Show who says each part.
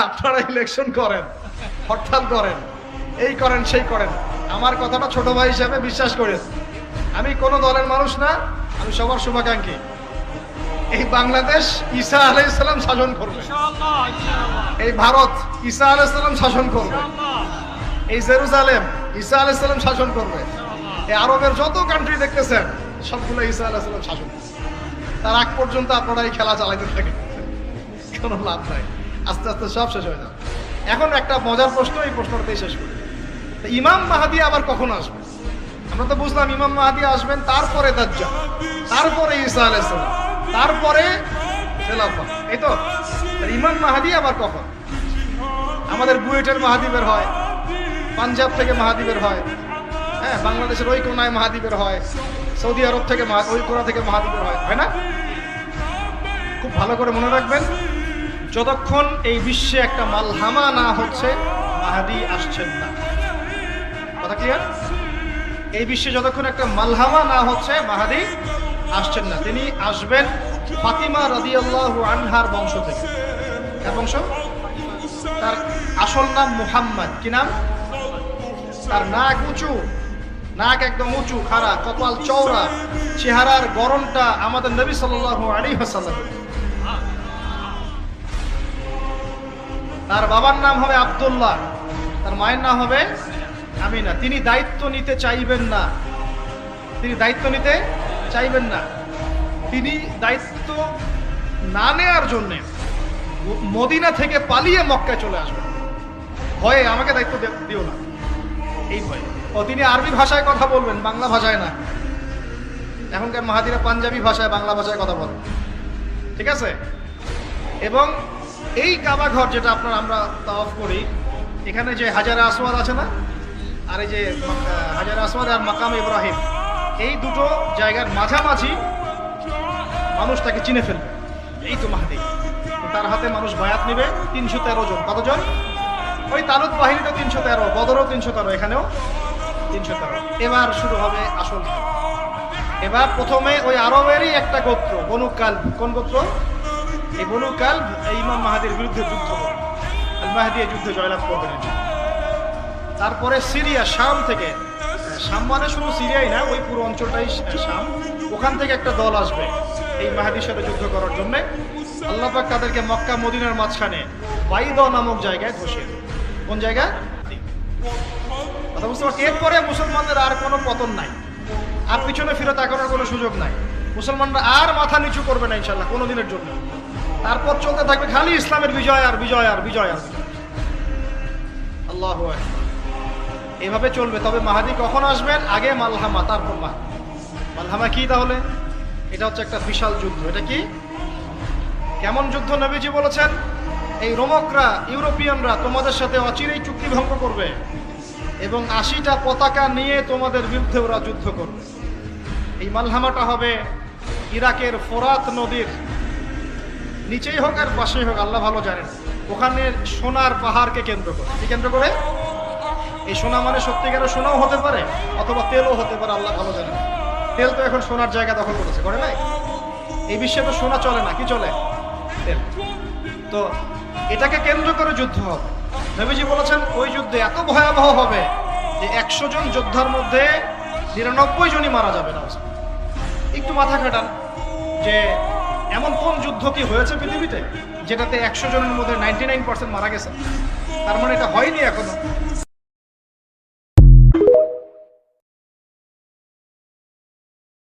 Speaker 1: আপনারা ইলেকশন করেন, হরতাল করেন, এই করেন সেই করেন, আমার কথাটা ছোট ভাই হিসেবে বিশ্বাস করেন। আমি কোনো দলের মানুষ না, আমি সবার শুভাকাঙ্ক্ষী। এই বাংলাদেশ ঈসা আলাইহিস সালাম শাসন করবে, এই ভারত ঈসা আলাইহিস সালাম শাসন করবে, এই জেরুজালেম ঈসা আলাইহিস সালাম শাসন করবে, এই আরবের যত কান্ট্রি দেখতেছেন সবগুলো ঈসা আলাইহিস সালাম শাসন করবে। তার আগ পর্যন্ত আপনারা এই খেলা চালাইতে থাকেন, কোনো লাভ নাই, আস্তে আস্তে সব শেষ হয়ে যাবে। এখন একটা মজার প্রশ্ন, এই প্রশ্নটাই শেষ করি। ইমাম মাহদী আবার কখন আসবে? আমরা তো বুঝলাম ইমাম মাহদী আসবেন, তারপরে দাজ্জাল, তারপরে ঈসা আলাইহিস সালাম, তারপরে খেলাফত, এই তো। ইমাম মাহদী আবার কখন? আমাদের বুয়েটের মাহদী বের হয়, পাঞ্জাব থেকে মাহদী বের হয়, হ্যাঁ, বাংলাদেশের ওই কোনায় মাহদী বের হয়, সৌদি আরব থেকে ওই কোনা থেকে মাহদী বের হয়, হয় না? খুব ভালো করে মনে রাখবেন, যতক্ষণ এই বিশ্বে একটা মালহামা না হচ্ছে মাহদী আসছেন না। কথা ক্লিয়ার? এই বিশ্বে যতক্ষণ একটা মালহামা না হচ্ছে মাহদী আসছেন না। তিনি আসবেন ফাতিমা রাদিয়াল্লাহু আনহার বংশ থেকে। কার বংশ? তার আসল নাম মুহাম্মদ। কি নাম? তার নাক উঁচু, নাক একদম উঁচু, খাড়া, কপাল চওড়া, চেহারার গড়নটা আমাদের নবী সাল্লাল্লাহু আলাইহি ওয়াসাল্লাম। তার বাবার নাম হবে আব্দুল্লাহ, তার মায়ের নাম হবে আমিনা। তিনি দায়িত্ব নিতে চাইবেন না, তিনি দায়িত্ব নিতে চাইবেন না। তিনি দায়িত্ব না নেওয়ার জন্য মদিনা থেকে পালিয়ে মক্কায় চলে আসবেন। ভয়ে আমাকে দায়িত্ব দিও না, এই ভয়ে। ও তিনি আরবি ভাষায় কথা বলবেন, বাংলা ভাষায় না। এখনকার মাহাদিরা পাঞ্জাবি ভাষায়, বাংলা ভাষায় কথা বলেন, ঠিক আছে? এবং এই কাবা ঘর যেটা আমরা তাওয়াফ করি, এখানে যে হাজারে আসওয়াদ আছে না, আর এই যে হাজারে আসওয়াদ আর মাকাম ইব্রাহিম, এই দুটো জায়গার মাঝামাঝি মানুষ তাকে চিনে ফেলবে, এই তো মাহদী। তার হাতে মানুষ বায়াত নেবে 313 জন। কতজন? ওই তালুত বাহিনীতে 313, বদরও 313, এখানেও 313। এবার শুরু হবে আসল খেলা। এবার প্রথমে ওই আরবেরই একটা গোত্র, বনু কালব। কোন গোত্র? এই বনু কালব এই ইমাম মাহদীর বিরুদ্ধে যুদ্ধ করে, আল মাহদী এই যুদ্ধে জয়লাভ করবেন। তারপরে সিরিয়া, শাম থেকে, শাম মানে শুধু সিরিয়াই না, ওই পুরো অঞ্চলটাই শাম, ওখান থেকে একটা দল আসবে এই মাহদীর সাথে যুদ্ধ করার জন্য। আল্লাহ পাক তাদেরকে মক্কা মদিনার মাঝখানে বাইদ নামক জায়গায় বসিয়ে দেন। কোন জায়গা? কথা বুঝতে পারছি? এরপরে মুসলমানদের আর কোনো পতন নাই, আর পিছনে ফিরে তাকানোর কোনো সুযোগ নাই। মুসলমানরা আর মাথা নিচু করবে না ইনশাল্লাহ কোনোদিনের জন্য। তারপর চলতে থাকবে খালি ইসলামের বিজয় আর বিজয় আর বিজয় আর বিজয়। আল্লাহু আকবার। এভাবে চলবে। তবে মাহদী কখন আসবেন? আগে মালহামা, তারপর মাহদী। মালহামা কি তাহলে? এটা হচ্ছে একটা বিশাল যুদ্ধ। এটা কি? কেমন যুদ্ধ? নবীজি বলেছেন, এই রোমকরা, ইউরোপিয়ানরা তোমাদের সাথে অচিরেই চুক্তি ভঙ্গ করবে এবং 80টা পতাকা নিয়ে তোমাদের বিরুদ্ধে ওরা যুদ্ধ করবে। এই মালহামাটা হবে ইরাকের ফোরাত নদীর নিচেই হোক আর পাশেই হোক, আল্লাহ ভালো জানেন। ওখানে সোনার পাহাড়কে কেন্দ্র করে। কি কেন্দ্র করে? এই সোনা মানে সত্যিকারের সোনাও হতে পারে, অথবা তেলও হতে পারে, আল্লাহ ভালো জানেন। তেল তো এখন সোনার জায়গা দখল করেছে, করে নাই? এই বিশ্বে তো সোনা চলে না, কি চলে? তেল। তো এটাকে কেন্দ্র করে যুদ্ধ হবে। নবীজি বলেছেন ওই যুদ্ধে এত ভয়াবহ হবে যে 100 জন যোদ্ধার মধ্যে 99 জনই মারা যাবে না। একটু মাথা খাটান যে এমন কোন যুদ্ধ কি হয়েছে পৃথিবীতে যেটাতে 100 জনের মধ্যে 99% মারা গেছে? তার মানে এটা হয়নি এখনো।